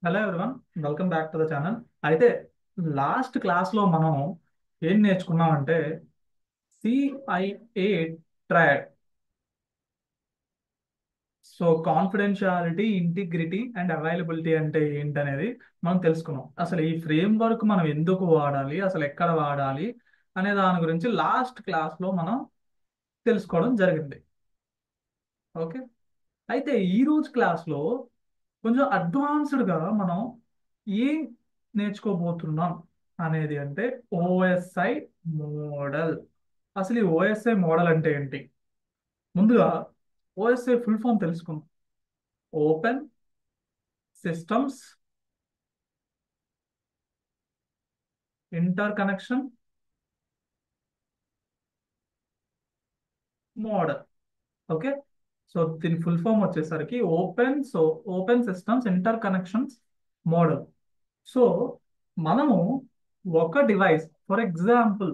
Hello everyone, welcome back to the channel. అయితే last క్లాస్లో మనం ఏం నేర్చుకున్నామంటే CIA triad. So confidentiality, integrity and availability అంటే ఏంటనేది మనం తెలుసుకున్నాం. అసలు ఈ ఫ్రేమ్ వర్క్ మనం ఎందుకు వాడాలి, అసలు ఎక్కడ వాడాలి అనే దాని గురించి లాస్ట్ క్లాస్లో మనం తెలుసుకోవడం జరిగింది. ఓకే. అయితే ఈ రోజు క్లాస్లో కొంచెం అడ్వాన్స్డ్గా మనం ఏం నేర్చుకోబోతున్నాం అనేది అంటే ఓఎస్ఐ మోడల్. అసలు ఈ ఓఎస్ఐ మోడల్ అంటే ఏంటి? ముందుగా ఓఎస్ఐ ఫుల్ ఫామ్ తెలుసుకుందాం. Open systems inter connection model. Okay. So దీని ఫుల్ ఫామ్ వచ్చేసరికి open systems inter connections model. So మనము ఒక డివైస్, ఫర్ ఎగ్జాంపుల్,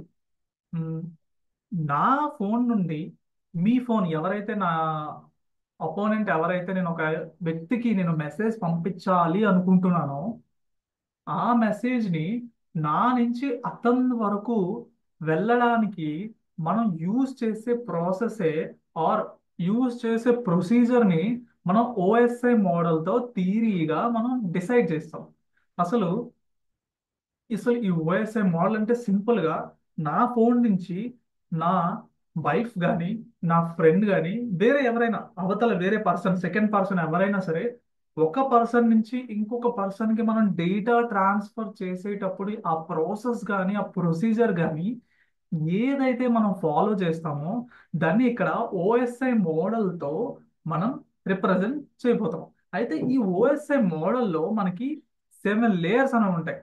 నా ఫోన్ నుండి మీ ఫోన్, ఎవరైతే నా అపోనెంట్, ఎవరైతే నేను ఒక వ్యక్తికి నేను మెసేజ్ పంపించాలి అనుకుంటున్నానో ఆ మెసేజ్ని నా నుంచి అతని వరకు వెళ్ళడానికి మనం యూజ్ చేసే ప్రాసెసే ఆర్ యూజ్ చేసే ప్రొసీజర్ని మనం ఓఎస్ఐ మోడల్తో థియరీగా మనం డిసైడ్ చేస్తాం. అసలు అసలు ఈ ఓఎస్ఐ మోడల్ అంటే సింపుల్ గా నా ఫోన్ నుంచి నా వైఫ్ కానీ, నా ఫ్రెండ్ కానీ, వేరే ఎవరైనా అవతల వేరే పర్సన్, సెకండ్ పర్సన్ ఎవరైనా సరే, ఒక పర్సన్ నుంచి ఇంకొక పర్సన్ కి మనం డేటా ట్రాన్స్ఫర్ చేసేటప్పుడు ఆ ప్రాసెస్ కానీ, ఆ ప్రొసీజర్ కానీ ఏదైతే మనం ఫాలో చేస్తామో దాన్ని ఇక్కడ ఓఎస్ఐ మోడల్తో మనం రిప్రజెంట్ చేయబోతాం. అయితే ఈ ఓఎస్ఐ మోడల్లో మనకి 7 లేయర్స్ అనేవి ఉంటాయి.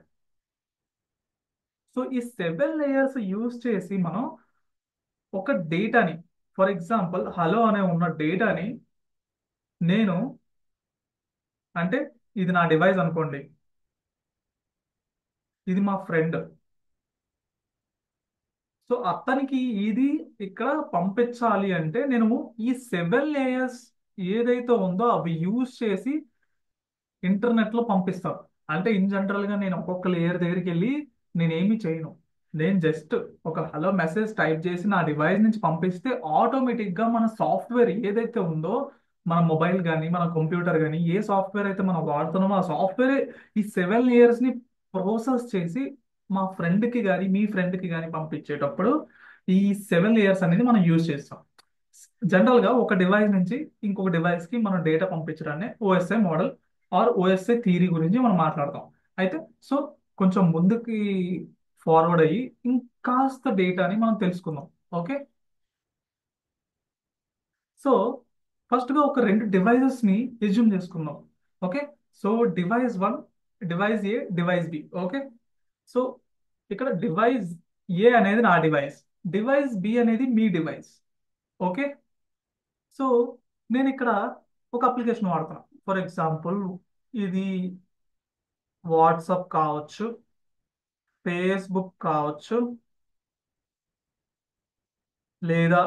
సో ఈ 7 లేయర్స్ యూజ్ చేసి మనం ఒక డేటాని, ఫర్ ఎగ్జాంపుల్ హలో అనే ఉన్న డేటాని నేను, అంటే ఇది నా డివైస్ అనుకోండి, ఇది మా ఫ్రెండ్, సో అతనికి ఇది ఇక్కడ పంపించాలి అంటే నేను ఈ 7 లేయర్స్ ఏదైతే ఉందో అవి యూజ్ చేసి ఇంటర్నెట్ లో పంపిస్తాను. అంటే ఇన్ జనరల్ గా నేను ఒక్కొక్క లేయర్ దగ్గరికి వెళ్ళి నేనేమి చేయను. నేను జస్ట్ ఒక హలో మెసేజ్ టైప్ చేసి నా డివైస్ నుంచి పంపిస్తే ఆటోమేటిక్ గా మన సాఫ్ట్వేర్ ఏదైతే ఉందో, మన మొబైల్ కానీ, మన కంప్యూటర్ కానీ, ఏ సాఫ్ట్వేర్ అయితే మనం వాడుతున్నామో ఆ సాఫ్ట్వేర్ ఈ 7 లేయర్స్ ని ప్రాసెస్ చేసి మా ఫ్రెండ్ కి కానీ, మీ ఫ్రెండ్ కి కానీ పంపించేటప్పుడు ఈ 7 లేయర్స్ అనేది మనం యూజ్ చేస్తాం. జనరల్ గా ఒక డివైస్ నుంచి ఇంకొక డివైస్ కి మనం డేటా పంపించడాన్ని OSI model or OSI theory గురించి మనం మాట్లాడతాం. అయితే సో కొంచెం ముందుకి ఫార్వర్డ్ అయ్యి ఇంకాస్త డేటాని మనం తెలుసుకుందాం. ఓకే. సో ఫస్ట్ గా ఒక రెండు డివైజెస్ ని ఎజ్యూమ్ చేసుకుందాం. Okay. So device one, device A, device B. Okay. So ఇక్కడ డివైస్ ఏ అనేది నా డివైస్, డివైస్ బి అనేది మీ డివైస్. ఓకే. సో నేను ఇక్కడ ఒక అప్లికేషన్ వాడుతున్నా. ఫర్ ఎగ్జాంపుల్, ఇది వాట్సాప్ కావచ్చు, ఫేస్బుక్ కావచ్చు, లేదా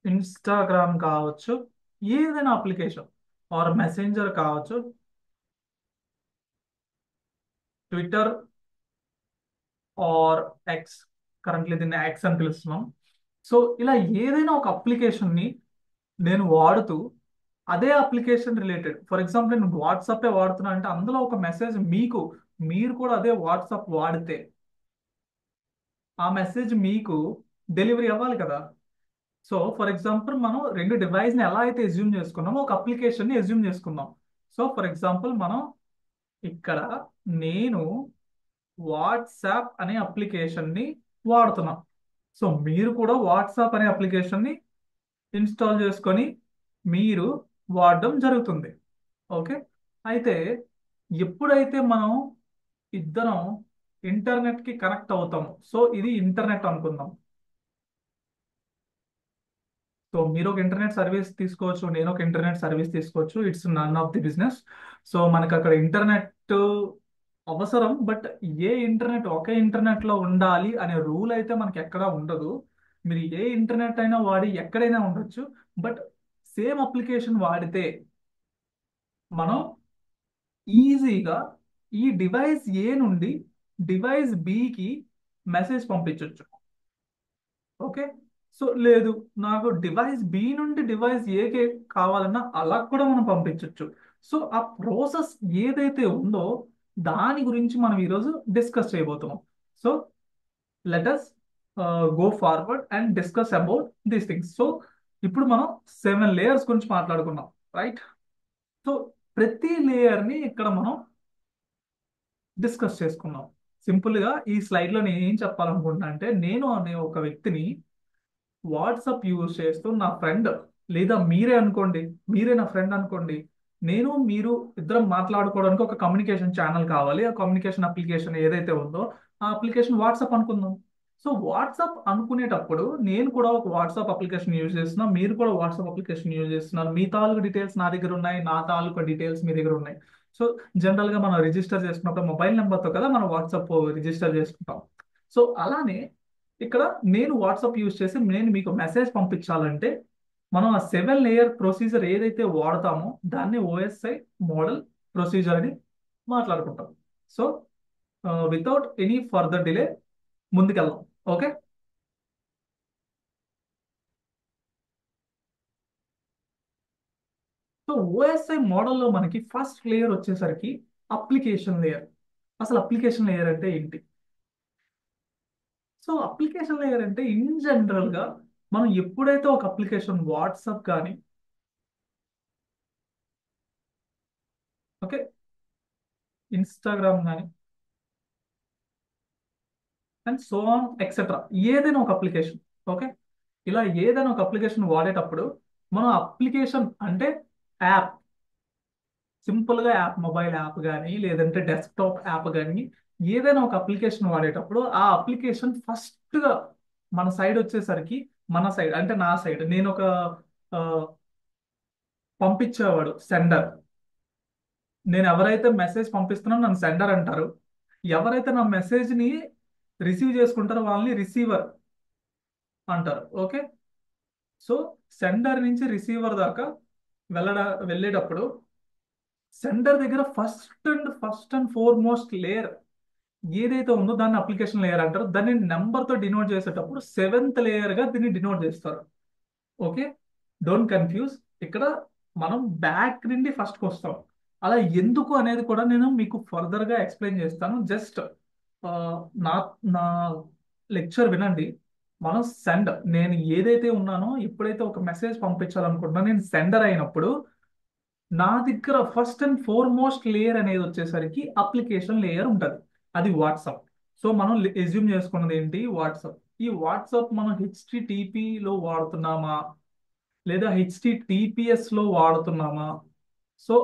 ఇన్స్టాగ్రామ్ కావచ్చు, ఏదైనా అప్లికేషన్ ఆర్ మెసెంజర్ కావచ్చు, ట్విట్టర్ ఆర్ ఎక్స్, కరెంట్లీ దీన్ని ఎక్స్ అని పిలుస్తున్నాం. సో ఇలా ఏదైనా ఒక అప్లికేషన్ని నేను వాడుతూ అదే అప్లికేషన్ రిలేటెడ్, ఫర్ ఎగ్జాంపుల్ నేను వాట్సాపే వాడుతున్నా అంటే అందులో ఒక మెసేజ్ మీకు, మీరు కూడా అదే వాట్సాప్ వాడితే ఆ మెసేజ్ మీకు డెలివరీ అవ్వాలి కదా. సో ఫర్ ఎగ్జాంపుల్ మనం రెండు డివైస్ని ఎలా అయితే ఎజ్యూమ్ చేసుకున్నామో ఒక అప్లికేషన్ని ఎజ్యూమ్ చేసుకుందాం. సో ఫర్ ఎగ్జాంపుల్ మనం ఇక్కడ నేను వాట్సాప్ అనే అప్లికేషన్ని వాడుతున్నాం. సో మీరు కూడా వాట్సాప్ అనే అప్లికేషన్ని ఇన్స్టాల్ చేసుకొని మీరు వాడడం జరుగుతుంది. ఓకే. అయితే ఎప్పుడైతే మనం ఇద్దరం ఇంటర్నెట్కి కనెక్ట్ అవుతాము, సో ఇది ఇంటర్నెట్ అనుకుందాం. సో మీరు ఒక ఇంటర్నెట్ సర్వీస్ తీసుకోవచ్చు, నేను ఒక ఇంటర్నెట్ సర్వీస్ తీసుకోవచ్చు. It's none of the business. So మనకు అక్కడ ఇంటర్నెట్ అవసరం, బట్ ఏ ఇంటర్నెట్ ఒకే ఇంటర్నెట్ లో ఉండాలి అనే రూల్ అయితే మనకి ఎక్కడా ఉండదు. మీరు ఏ ఇంటర్నెట్ అయినా వాడి ఎక్కడైనా ఉండొచ్చు. బట్ సేమ్ అప్లికేషన్ వాడితే మనం ఈజీగా ఈ డివైస్ ఏ నుండి డివైస్ బికి మెసేజ్ పంపించవచ్చు. ఓకే. సో లేదు, నాకు డివైస్ బి నుండి డివైస్ ఏకే కావాలన్నా అలా కూడా మనం పంపించవచ్చు. సో ఆ ప్రాసెస్ ఏదైతే ఉందో దాని గురించి మనం ఈరోజు డిస్కస్ చేయబోతున్నాం. So let us go forward and discuss about these things. So ఇప్పుడు మనం 7 లేయర్స్ గురించి మాట్లాడుకున్నాం, రైట్? సో ప్రతి లేయర్ ని ఇక్కడ మనం డిస్కస్ చేసుకున్నాం. సింపుల్ గా ఈ స్లైడ్ లో నేను ఏం చెప్పాలనుకుంటున్నా అంటే, నేను అనే ఒక వ్యక్తిని వాట్సాప్ యూజ్ చేస్తూ నా ఫ్రెండ్, లేదా మీరే అనుకోండి, మీరే నా ఫ్రెండ్ అనుకోండి, నేను మీరు ఇద్దరం మాట్లాడుకోవడానికి ఒక కమ్యూనికేషన్ ఛానల్ కావాలి. ఆ కమ్యూనికేషన్ అప్లికేషన్ ఏదైతే ఉందో ఆ అప్లికేషన్ వాట్సాప్ అనుకుందాం. సో వాట్సాప్ అనుకునేటప్పుడు నేను కూడా ఒక వాట్సాప్ అప్లికేషన్ యూజ్ చేస్తున్నా, మీరు కూడా వాట్సాప్ అప్లికేషన్ యూజ్ చేస్తున్నారు. మీ తాలూకు డీటెయిల్స్ నా దగ్గర ఉన్నాయి, నా తాలూకు డీటెయిల్స్ మీ దగ్గర ఉన్నాయి. సో జనరల్ గా మనం రిజిస్టర్ చేసుకున్నప్పుడు మొబైల్ నెంబర్తో కదా మనం వాట్సాప్ రిజిస్టర్ చేసుకుంటాం. సో అలానే ఇక్కడ నేను వాట్సాప్ యూజ్ చేసి నేను మీకు మెసేజ్ పంపించాలంటే మనం ఆ 7 లేయర్ ప్రొసీజర్ ఏదైతే వాడతామో దాన్ని ఓఎస్ఐ మోడల్ ప్రొసీజర్ అని మాట్లాడుకుంటాం. So without any further delay ముందుకెళ్దాం. ఓకే. సో ఓఎస్ఐ మోడల్లో మనకి ఫస్ట్ లేయర్ వచ్చేసరికి అప్లికేషన్ లేయర్. అసలు అప్లికేషన్ లేయర్ అంటే ఏంటి? సో అప్లికేషన్ లేయర్ అంటే ఇన్ జనరల్ గా మనం ఎప్పుడైతే ఒక అప్లికేషన్ వాట్సాప్ కానీ, ఓకే, ఇన్స్టాగ్రామ్ కానీ అండ్ సో ఆన్ ఎక్సెట్రా, ఏదైనా ఒక అప్లికేషన్, ఓకే, ఇలా ఏదైనా ఒక అప్లికేషన్ వాడేటప్పుడు మనం అప్లికేషన్ అంటే యాప్, సింపుల్ గా యాప్, మొబైల్ యాప్ కానీ లేదంటే డెస్క్టాప్ యాప్ కానీ ఏదైనా ఒక అప్లికేషన్ వాడేటప్పుడు ఆ అప్లికేషన్ ఫస్ట్ గా మన సైడ్ వచ్చేసరికి, మన సైడ్ అంటే నా సైడ్, నేను ఒక ఆ, పంపించేవాడు సెండర్. నేను ఎవరైతే మెసేజ్ పంపిస్తున్నానో నన్ను సెండర్ అంటారు. ఎవరైతే నా మెసేజ్ ని రిసీవ్ చేసుకుంటారో వాళ్ళని రిసీవర్ అంటారు. ఓకే. సో సెండర్ నుంచి రిసీవర్ దాకా వెళ్ళడ వెళ్ళేటప్పుడు సెండర్ దగ్గర ఫస్ట్ అండ్ ఫోర్మోస్ట్ లేయర్ ఏదైతే ఉందో దాన్ని అప్లికేషన్ లేయర్ అంటారు. దాన్ని నెంబర్ తో డినోట్ చేసేటప్పుడు 7th లేయర్ గా దీన్ని డినోట్ చేస్తారు. ఓకే. Don't confuse. ఇక్కడ మనం బ్యాక్ నుండి ఫస్ట్కి వస్తాం. అలా ఎందుకు అనేది కూడా నేను మీకు ఫర్దర్ గా ఎక్స్ప్లెయిన్ చేస్తాను. జస్ట్ నా నా లెక్చర్ వినండి. మనం నేను ఏదైతే ఉన్నానో, ఎప్పుడైతే ఒక మెసేజ్ పంపించాలనుకుంటున్నా, నేను సెండర్ అయినప్పుడు నా దగ్గర ఫస్ట్ అండ్ ఫోర్మోస్ట్ లేయర్ అనేది వచ్చేసరికి అప్లికేషన్ లేయర్ ఉంటుంది. అది వాట్సాప్. సో మనం ఎజ్యూమ్ చేసుకున్నది ఏంటి? వాట్సాప్. ఈ వాట్సాప్ మనం హెచ్టిటిపిలో వాడుతున్నామా లేదా హెచ్టిటిపిఎస్ లో వాడుతున్నామా? సో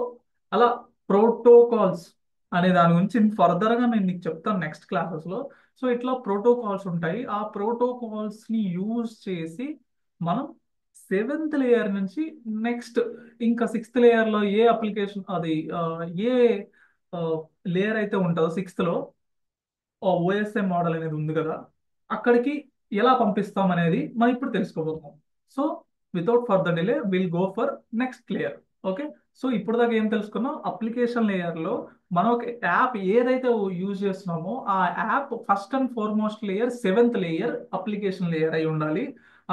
అలా ప్రోటోకాల్స్ అనే దాని గురించి ఫర్దర్ గా నేను నీకు చెప్తాను నెక్స్ట్ క్లాసెస్ లో. సో ఇట్లా ప్రోటోకాల్స్ ఉంటాయి. ఆ ప్రోటోకాల్స్ ని యూజ్ చేసి మనం 7th లేయర్ నుంచి నెక్స్ట్ ఇంకా 6th లేయర్ లో ఏ అప్లికేషన్ అది ఏ లేయర్ అయితే ఉంటుందో, సిక్స్త్ లో ఓఎస్ఐ మోడల్ అనేది ఉంది కదా, అక్కడికి ఎలా పంపిస్తాం అనేది మనం ఇప్పుడు తెలుసుకోబోతున్నాం. So without further delay will go for next layer. Okay. So ఇప్పుడు దాకా ఏం తెలుసుకున్నాం? అప్లికేషన్ లేయర్ లో మనం ఒక యాప్ ఏదైతే యూజ్ చేస్తున్నామో ఆ app first and foremost layer 7th layer application layer అయి ఉండాలి.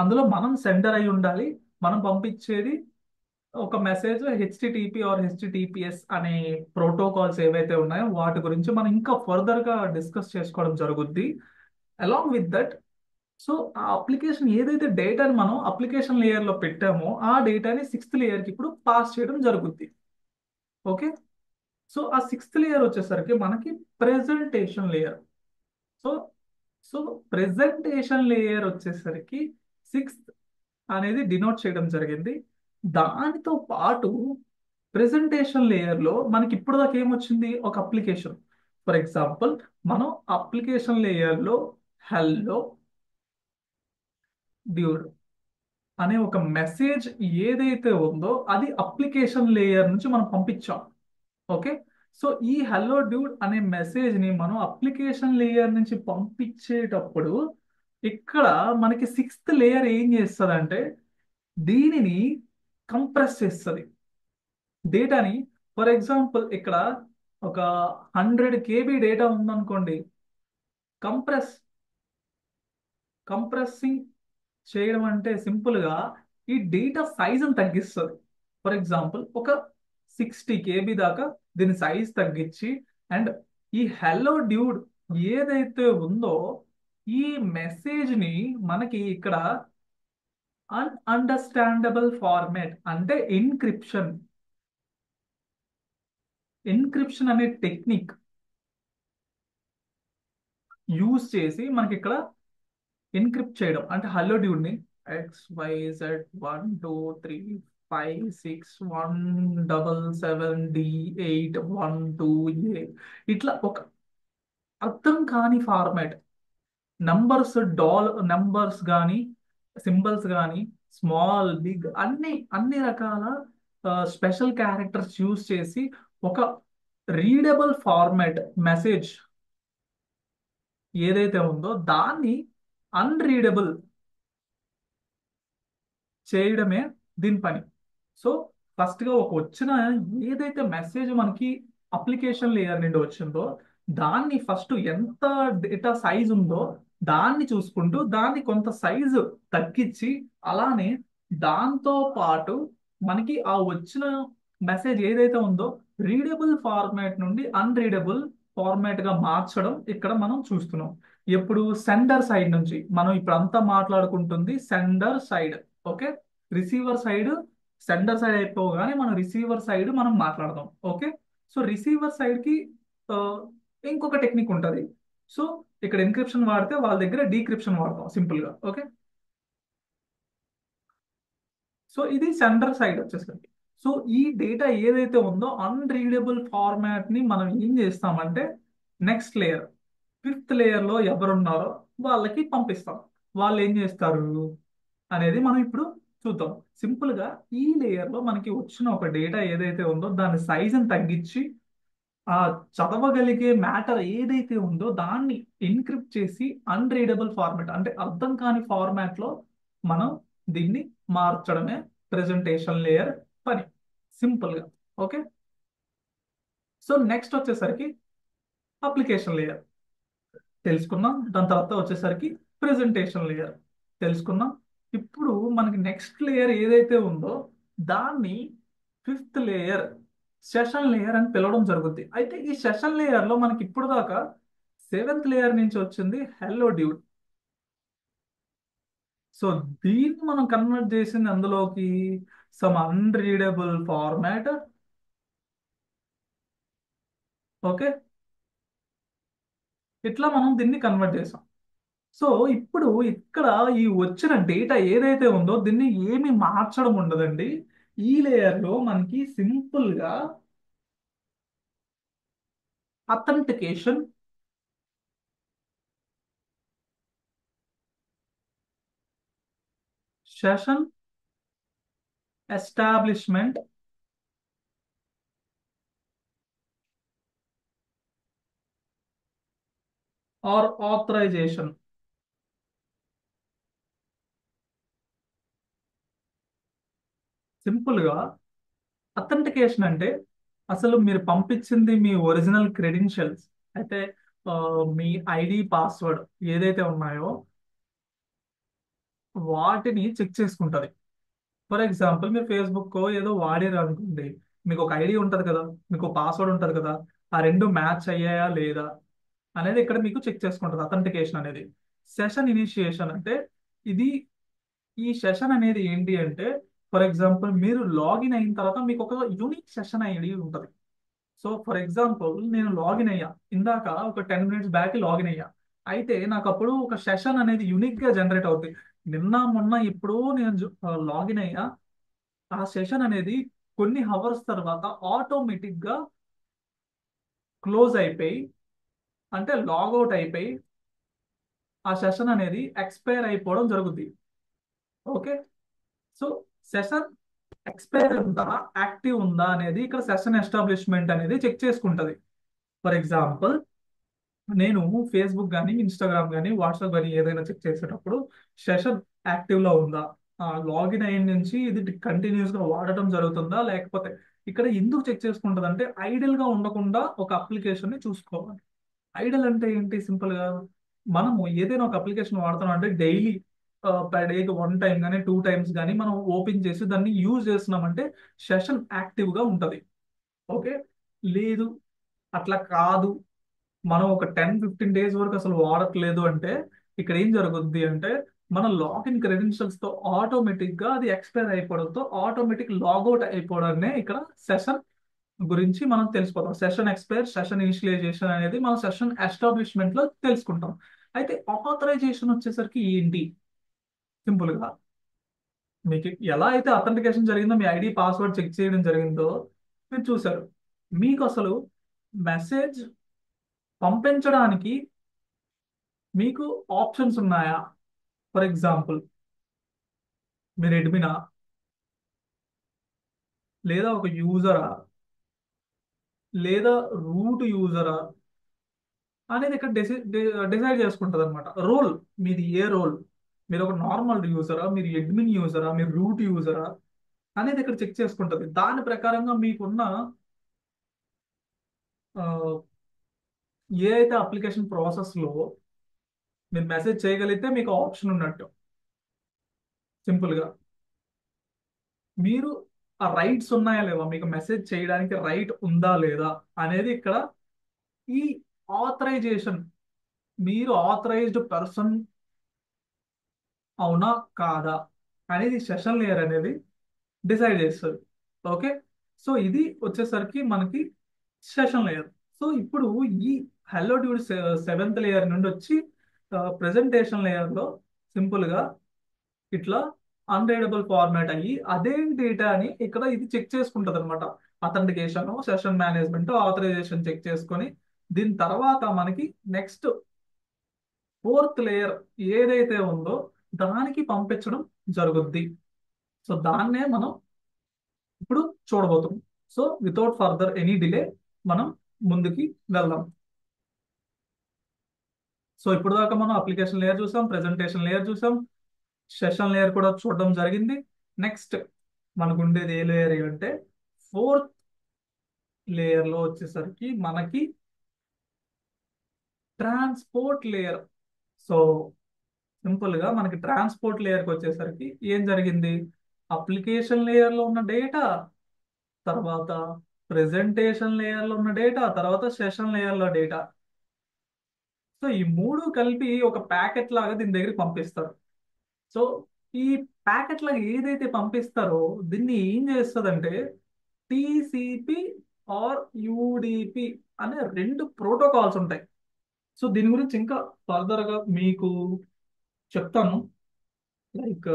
అందులో మనం సెండర్ అయి ఉండాలి. మనం పంపించేది ఒక మెసేజ్ హెచ్టిటిపి ఆర్ హెచ్టిటిపిఎస్ అనే ప్రోటోకాల్స్ ఏవైతే ఉన్నాయో వాటి గురించి మనం ఇంకా ఫర్దర్ గా డిస్కస్ చేసుకోవడం జరుగుద్ది. అలాంగ్ విత్ దట్, సో ఆ అప్లికేషన్ ఏదైతే డేటాని మనం అప్లికేషన్ లేయర్ లో పెట్టామో ఆ డేటాని 6th లేయర్ కి ఇప్పుడు పాస్ చేయడం జరుగుద్ది. ఓకే. సో ఆ 6th లేయర్ వచ్చేసరికి మనకి presentation layer. So so presentation layer వచ్చేసరికి 6th అనేది డినోట్ చేయడం జరిగింది. దానితో పాటు ప్రెజెంటేషన్ లేయర్ లో మనకి ఇప్పుడు దాకా ఏమొచ్చింది? ఒక అప్లికేషన్. ఫర్ ఎగ్జాంపుల్, మనం అప్లికేషన్ లేయర్ లో హెల్లో డ్యూడ్ అనే ఒక మెసేజ్ ఏదైతే ఉందో అది అప్లికేషన్ లేయర్ నుంచి మనం పంపించాం. ఓకే. సో ఈ హలో డ్యూడ్ అనే మెసేజ్ ని మనం అప్లికేషన్ లేయర్ నుంచి పంపించేటప్పుడు ఇక్కడ మనకి 6th లేయర్ ఏం చేస్తుంది? దీనిని కంప్రెస్ చేస్తుంది డేటాని. ఫర్ ఎగ్జాంపుల్ ఇక్కడ ఒక 100 KB డేటా ఉందనుకోండి, కంప్రెస్ కంప్రెసింగ్ చేయడం అంటే సింపుల్ గా ఈ డేటా సైజుని తగ్గిస్తుంది. ఫర్ ఎగ్జాంపుల్ ఒక 60 KB దాకా దీని సైజ్ తగ్గించి, అండ్ ఈ హెల్లో డ్యూడ్ ఏదైతే ఉందో ఈ మెసేజ్ ని మనకి ఇక్కడ అన్అండర్స్టాండబుల్ ఫార్మాట్ అంటే ఎన్క్రిప్షన్ అనే టెక్నిక్ యూజ్ చేసి మనకి ఇక్కడ ఎన్క్రిప్ట్ చేయడం అంటే హలో డ్యూడ్ ని XYZ 1 2 3 5 6 1 7 7 D 8 1 2 ఇట్లా ఒక అర్థం కాని ఫార్మాట్, నంబర్స్ కానీ సింబల్స్ కానీ స్మాల్ బిగ్ అన్ని రకాల స్పెషల్ క్యారెక్టర్స్ యూజ్ చేసి ఒక రీడబుల్ ఫార్మాట్ మెసేజ్ ఏదైతే ఉందో దాన్ని అన్రీడబుల్ చేయడమే దీని పని. సో ఫస్ట్ గా ఒక వచ్చిన ఏదైతే మెసేజ్ మనకి అప్లికేషన్ లేయర్ నుండి వచ్చిందో దాన్ని ఫస్ట్ ఎంత డేటా సైజ్ ఉందో దాన్ని చూసుకుంటూ దాన్ని కొంత సైజు తగ్గించి, అలానే దాంతో పాటు మనకి ఆ వచ్చిన మెసేజ్ ఏదైతే ఉందో రీడబుల్ ఫార్మాట్ నుండి అన్రీడబుల్ ఫార్మాట్ గా మార్చడం ఇక్కడ మనం చూస్తున్నాం. ఎప్పుడు సెండర్ సైడ్ నుంచి మనం ఇప్పుడు అంతా మాట్లాడుకుంటుంది sender side. Okay, receiver side sender side అయిపోగానే మనం రిసీవర్ సైడ్ మనం మాట్లాడదాం. ఓకే, సో రిసీవర్ సైడ్ కి ఆ, ఇంకొక టెక్నిక్ ఉంటుంది. సో ఇక్కడ ఎన్క్రిప్షన్ వాడితే వాళ్ళ దగ్గర డీక్రిప్షన్ వాడతాం సింపుల్ గా. ఓకే, సో ఇది సెండర్ సైడ్ వచ్చేసరికి, సో ఈ డేటా ఏదైతే ఉందో అన్రీడబుల్ ఫార్మాట్ ని మనం ఏం చేస్తామంటే నెక్స్ట్ లేయర్, ఫిఫ్త్ లేయర్ లో ఎవరున్నారో వాళ్ళకి పంపిస్తాం. వాళ్ళు ఏం చేస్తారు అనేది మనం ఇప్పుడు చూద్దాం. సింపుల్ గా ఈ లేయర్ లో మనకి వచ్చిన ఒక డేటా ఏదైతే ఉందో దాని సైజుని తగ్గించి ఆ చదవగలిగే మ్యాటర్ ఏదైతే ఉందో దాన్ని ఎన్క్రిప్ట్ చేసి అన్రీడబుల్ ఫార్మాట్ అంటే అర్థం కాని ఫార్మాట్ లో మనం దీన్ని మార్చడమే ప్రెజెంటేషన్ లేయర్ పని సింపుల్ గా. ఓకే, సో నెక్స్ట్ వచ్చేసరికి అప్లికేషన్ లేయర్ తెలుసుకున్నాం, దాని తర్వాత వచ్చేసరికి ప్రెజెంటేషన్ లేయర్ తెలుసుకున్నాం. ఇప్పుడు మనకి నెక్స్ట్ లేయర్ ఏదైతే ఉందో దాన్ని ఫిఫ్త్ లేయర్ సెషన్ లేయర్ అని పిలవడం జరుగుద్ది. అయితే ఈ సెషన్ లేయర్ లో మనకి ఇప్పుడు దాకా సెవెంత్ లేయర్ నుంచి వచ్చింది హెల్లో డ్యూడ్. సో దీన్ని మనం కన్వర్ట్ చేసింది అందులోకి సమ్ అన్రీడబుల్ ఫార్మాట్. ఓకే, ఇట్లా మనం దీన్ని కన్వర్ట్ చేసాం. సో ఇప్పుడు ఇక్కడ ఈ వచ్చిన డేటా ఏదైతే ఉందో దీన్ని ఏమి మార్చడం ఉండదండి. ఈ లేయర్ లో మనకి సింపుల్ గా authentication, session establishment, or authorization. Simple గా అథెంటికేషన్ అంటే అసలు మీరు పంపించింది మీ ఒరిజినల్ క్రెడెన్షియల్స్ అయితే ఆ, మీ ఐడి పాస్వర్డ్ ఏదైతే ఉన్నాయో వాటిని చెక్ చేసుకుంటది. ఫర్ ఎగ్జాంపుల్ మీరు ఫేస్బుక్ ఏదో వాడారు అనుకోండి, మీకు ఒక ఐడి ఉంటది కదా, మీకు పాస్వర్డ్ ఉంటది కదా, ఆ రెండు మ్యాచ్ అయ్యాయా లేదా అనేది ఇక్కడ మీకు చెక్ చేసుకుంటది అథెంటికేషన్ అనేది. సెషన్ ఇనిషియేషన్ అంటే ఇది, ఈ సెషన్ అనేది ఏంటి అంటే ఫర్ ఎగ్జాంపుల్ మీరు లాగిన్ అయిన తర్వాత మీకు ఒక యూనిక్ సెషన్ ఐడి ఉంటుంది. సో ఫర్ ఎగ్జాంపుల్ నేను లాగిన్ అయ్యా, ఇందాక ఒక 10 minutes బ్యాక్ లాగిన్ అయ్యా, అయితే నాకు అప్పుడు ఒక సెషన్ అనేది యునిక్ గా జనరేట్ అవుతుంది. నిన్న మొన్న ఇప్పుడు నేను లాగిన్ అయ్యా, ఆ సెషన్ అనేది కొన్ని హవర్స్ తర్వాత ఆటోమేటిక్ గా క్లోజ్ అయిపోయి అంటే లాగౌట్ అయిపోయి ఆ సెషన్ అనేది ఎక్స్పైర్ అయిపోవడం జరుగుతుంది. ఓకే, సో సెషన్ ఎక్స్పైర్ ఉందా యాక్టివ్ ఉందా అనేది ఇక్కడ సెషన్ ఎస్టాబ్లిష్మెంట్ అనేది చెక్ చేసుకుంటది. ఫర్ ఎగ్జాంపుల్ నేను ఫేస్బుక్ కానీ ఇన్స్టాగ్రామ్ కానీ వాట్సాప్ కానీ ఏదైనా చెక్ చేసేటప్పుడు సెషన్ యాక్టివ్ లో ఉందా, లాగిన్ అయిన నుంచి ఇది కంటిన్యూస్ గా వాడటం జరుగుతుందా లేకపోతే ఇక్కడ ఎందుకు చెక్ చేసుకుంటది అంటే ఐడియల్ గా ఉండకుండా ఒక అప్లికేషన్ ని చూసుకోవాలి. ఐడియల్ అంటే ఏంటి? సింపుల్ గా మనము ఏదైనా ఒక అప్లికేషన్ వాడుతున్నాం అంటే డైలీ పర్ డేకి 1 టైం కానీ 2 టైమ్స్ కానీ మనం ఓపెన్ చేసి దాన్ని యూజ్ చేస్తున్నామంటే సెషన్ యాక్టివ్ గా ఉంటది. ఓకే. లేదు, అట్లా కాదు, మనం ఒక 10-15 డేస్ వరకు అసలు వాడట్లేదు అంటే ఇక్కడ ఏం జరుగుద్ది అంటే మన లాగిన్ క్రెడెన్షియల్స్ తో ఆటోమేటిక్ గా అది ఎక్స్పైర్ అయిపోవడంతో ఆటోమేటిక్ లాగౌట్ అయిపోవడాన్ని ఇక్కడ సెషన్ గురించి మనం తెలుసుకుంటాం. సెషన్ ఎక్స్పైర్, సెషన్ ఇనిషియలైజేషన్ అనేది మనం సెషన్ ఎస్టాబ్లిష్మెంట్ లో తెలుసుకుంటాం. అయితే ఆథరైజేషన్ వచ్చేసరికి ఏంటి? సింపుల్ గా మీకు ఎలా అయితే అథెంటికేషన్ జరిగిందో, మీ ఐడి పాస్వర్డ్ చెక్ చేయడం జరిగిందో మీరు చూసారు. మీకు అసలు మెసేజ్ పంపించడానికి మీకు ఆప్షన్స్ ఉన్నాయా? ఫర్ ఎగ్జాంపుల్, మీరు అడ్మినా, లేదా ఒక యూజరా, లేదా రూట్ యూజరా అనేది ఇక్కడ డిసైడ్ చేసుకుంటది అనమాట. రోల్, మీది ఏ రోల్? మీరు ఒక నార్మల్ యూజరా, మీరు అడ్మిన్ యూజరా, మీరు రూట్ యూజరా అనేది ఇక్కడ చెక్ చేసుకుంటది. దాని ప్రకారంగా మీకున్న ఆ, ఏ అయితే అప్లికేషన్ ప్రాసెస్ లో మీరు మెసేజ్ చేయగలిగితే మీకు ఆప్షన్ ఉన్నట్టు. సింపుల్ గా మీరు ఆ రైట్స్ ఉన్నాయా లేవా, మీకు మెసేజ్ చేయడానికి రైట్ ఉందా లేదా అనేది ఇక్కడ ఈ ఆథరైజేషన్, మీరు ఆథరైజ్డ్ పర్సన్ అవునా కాదా అనేది సెషన్ లేయర్ అనేది డిసైడ్ చేస్తుంది. ఓకే. సో ఇది వచ్చేసరికి మనకి సెషన్ లేయర్. సో ఇప్పుడు ఈ హెల్లో డ్యూడ్ 7th లేయర్ నుండి వచ్చి ప్రెజెంటేషన్ లేయర్ లో సింపుల్ గా ఇట్లా అన్రీడబుల్ ఫార్మాట్ అయ్యి అదే డేటాని ఇక్కడ ఇది చెక్ చేసుకుంటది అనమాట. Authentication, session management, authorization check చేసుకొని దీని తర్వాత మనకి నెక్స్ట్ 4th లేయర్ ఏదైతే ఉందో దానికి పంపించడం జరుగుద్ది. సో దాన్నే మనం ఇప్పుడు చూడబోతున్నాం. So without further any delay మనం ముందుకి వెళ్దాం. సో ఇప్పుడు దాకా మనం అప్లికేషన్ లేయర్ చూసాం, ప్రెజెంటేషన్ లేయర్ చూసాం, సెషన్ లేయర్ కూడా చూడడం జరిగింది. నెక్స్ట్ మనకు ఉండేది ఏ లేయర్ అంటే 4th లేయర్ లో వచ్చేసరికి మనకి ట్రాన్స్పోర్ట్ లేయర్. సో సింపుల్ గా మనకి ట్రాన్స్పోర్ట్ లేయర్కి వచ్చేసరికి ఏం జరిగింది? అప్లికేషన్ లేయర్ లో ఉన్న డేటా, తర్వాత ప్రెజెంటేషన్ లేయర్ లో ఉన్న డేటా, తర్వాత సెషన్ లేయర్ లో డేటా. సో ఈ మూడు కలిపి ఒక ప్యాకెట్ లాగా దీని దగ్గరికి పంపిస్తారు. సో ఈ ప్యాకెట్ లాగా ఏదైతే పంపిస్తారో దీన్ని ఏం చేస్తుందంటే టిసిపి ఆర్ యూడిపి అనే 2 ప్రోటోకాల్స్ ఉంటాయి. సో దీని గురించి ఇంకా ఫర్దర్ గా మీకు చెప్తాను. లైక్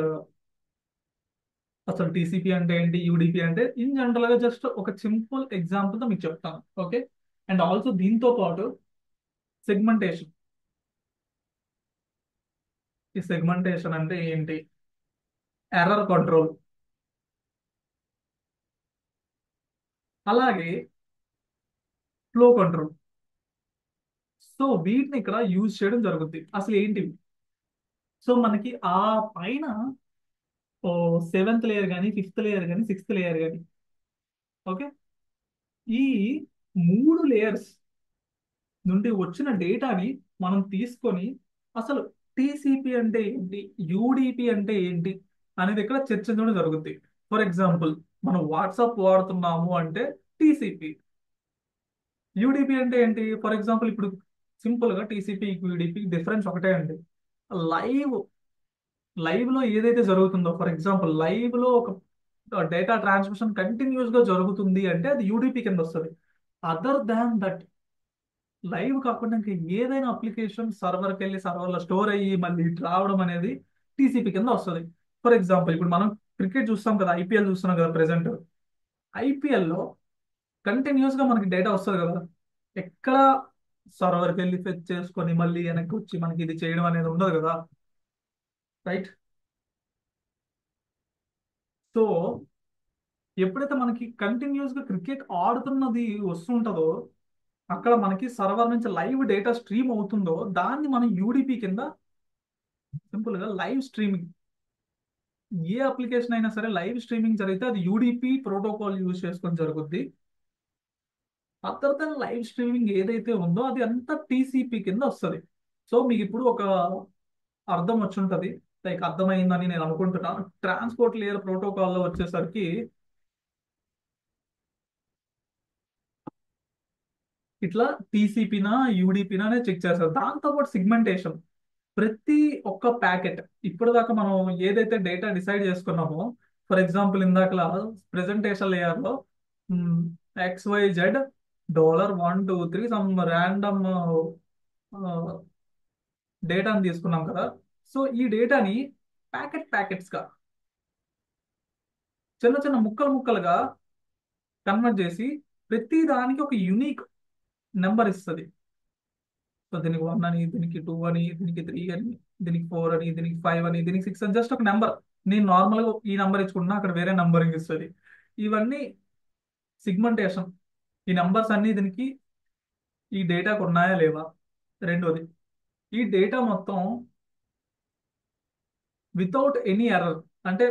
అసలు టీసీపీ అంటే ఏంటి, యూడిపి అంటే ఇన్ జనరల్ గా జస్ట్ ఒక సింపుల్ ఎగ్జాంపుల్ తో మీకు చెప్తాను. ఓకే. అండ్ ఆల్సో దీంతో పాటు సెగ్మెంటేషన్. ఈ సెగ్మెంటేషన్ అంటే ఏంటి? ఎర్రర్ కంట్రోల్, అలాగే ఫ్లో కంట్రోల్. సో వీటిని ఇక్కడ యూజ్ చేయడం జరుగుతుంది. అసలు ఏంటివి? సో మనకి ఆ పైన 7th లేయర్ కానీ, 5th లేయర్ కానీ, 6th లేయర్ కానీ, ఓకే, ఈ 3 లేయర్స్ నుండి వచ్చిన డేటాని మనం తీసుకొని అసలు టీసీపీ అంటే ఏంటి, యూడిపి అంటే ఏంటి అనేది ఇక్కడ చర్చించడం జరుగుతుంది. ఫర్ ఎగ్జాంపుల్, మనం వాట్సాప్ వాడుతున్నాము అంటే టీసీపీ. యూడిపి అంటే ఏంటి? ఫర్ ఎగ్జాంపుల్ ఇప్పుడు సింపుల్ గా టీసీపీ యూడిపి డిఫరెన్స్ ఒకటే అండి. లైవ్ లైవ్ లో ఏదైతే జరుగుతుందో, ఫర్ ఎగ్జాంపుల్ లైవ్ లో ఒక డేటా ట్రాన్స్మిషన్ కంటిన్యూస్ గా జరుగుతుంది అంటే అది యూడిపి కింద వస్తుంది. అదర్ దాన్ దట్, లైవ్ కాకుండా ఇంకా ఏదైనా అప్లికేషన్ సర్వర్కి వెళ్ళి సర్వర్లో స్టోర్ అయ్యి మళ్ళీ ఇటు రావడం అనేది టీసీపీ కింద వస్తుంది. ఫర్ ఎగ్జాంపుల్ ఇప్పుడు మనం క్రికెట్ చూస్తాం కదా, ఐపీఎల్ చూస్తున్నాం కదా ప్రెసెంట్. ఐపీఎల్లో కంటిన్యూస్ గా మనకి డేటా వస్తుంది కదా. ఎక్కడ సర్వర్కి వెళ్ళి ఫెచ్ చేసుకొని మళ్ళీ వెనక్కి వచ్చి మనకి ఇది చేయడం అనేది ఉండదు కదా, రైట్? సో ఎప్పుడైతే మనకి కంటిన్యూస్ గా క్రికెట్ ఆడుతున్నది వస్తుంటుందో అక్కడ మనకి సర్వర్ నుంచి లైవ్ డేటా స్ట్రీమ్ అవుతుందో దాన్ని మనం యూడిపి కింద సింపుల్ గా లైవ్ స్ట్రీమింగ్ ఏ అప్లికేషన్ అయినా సరే లైవ్ స్ట్రీమింగ్ జరిగితే అది యూడిపి ప్రోటోకాల్ యూజ్ చేసుకొని జరుగుద్ది. అదర్ దెన్ లైవ్ స్ట్రీమింగ్ ఏదైతే ఉందో అది అంతా టీసీపీ కింద వస్తుంది. సో మీకు ఇప్పుడు ఒక అర్థం వచ్చుంటది, లైక్ అర్థమైందని నేను అనుకుంటున్నాను. ట్రాన్స్పోర్ట్ లేయర్ ప్రోటోకాల్లో వచ్చేసరికి ఇట్లా టీసీపీనా యూడిపినా అనేది చెక్ చేస్తారు. దాంతోపాటు సిగ్మెంటేషన్, ప్రతి ఒక్క ప్యాకెట్ ఇప్పటిదాకా మనం ఏదైతే డేటా డిసైడ్ చేసుకున్నామో, ఫర్ ఎగ్జాంపుల్ ఇందాకలా ప్రెజెంటేషన్ లేయర్లో XYZ $1 2 3 సమ్ ర్యాండమ్ డేటాని తీసుకున్నాం కదా. సో ఈ డేటాని ప్యాకెట్స్ గా చిన్న చిన్న ముక్కలు ముక్కలుగా కన్వర్ట్ చేసి ప్రతి దానికి ఒక యూనిక్ నెంబర్ ఇస్తుంది. సో దీనికి 1 అని, దీనికి 2 అని, దీనికి 3 అని, దీనికి 4 అని, దీనికి 5 అని, దీనికి 6 అని, జస్ట్ ఒక నెంబర్. నేను నార్మల్గా ఈ నెంబర్ ఇచ్చుకున్నా, అక్కడ వేరే నంబరింగ్ ఇస్తుంది. ఇవన్నీ సిగ్మెంటేషన్. ఈ నెంబర్స్ అన్ని దీనికి ఈ డేటాకు ఉన్నాయా లేవా. రెండోది, ఈ డేటా మొత్తం వితౌట్ ఎనీ ఎర్రర్, అంటే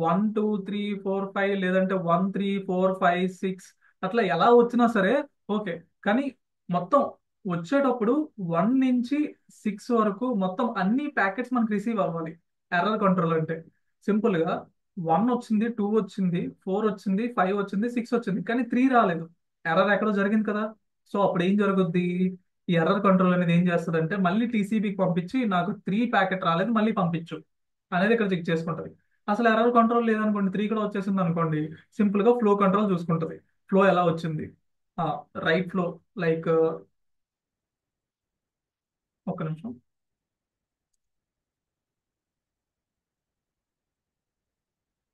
1 2 3 4 5 లేదంటే 1 3 4 5 6 అట్లా ఎలా వచ్చినా సరే ఓకే. కానీ మొత్తం వచ్చేటప్పుడు 1 నుంచి 6 వరకు మొత్తం అన్ని ప్యాకెట్స్ మనకు రిసీవ్ అవ్వాలి. ఎర్రర్ కంట్రోల్ అంటే సింపుల్ గా 1 వచ్చింది, 2 వచ్చింది, 4 వచ్చింది, 5 వచ్చింది, 6 వచ్చింది, కానీ 3 రాలేదు. ఎర్రర్ ఎక్కడో జరిగింది కదా. సో అప్పుడు ఏం జరుగుద్ది, ఈ ఎర్రర్ కంట్రోల్ అనేది ఏం చేస్తుంది అంటే మళ్ళీ టీసీబీకి పంపించి నాకు 3 ప్యాకెట్ రాలేదు మళ్ళీ పంపించు అనేది ఇక్కడ చెక్ చేసుకుంటది. అసలు ఎర్రర్ కంట్రోల్ లేదనుకోండి, 3 కూడా వచ్చేసింది అనుకోండి, సింపుల్ గా ఫ్లో కంట్రోల్ చూసుకుంటది. ఫ్లో ఎలా వచ్చింది, రైట్ ఫ్లో, లైక్ ఒక్క నిమిషం.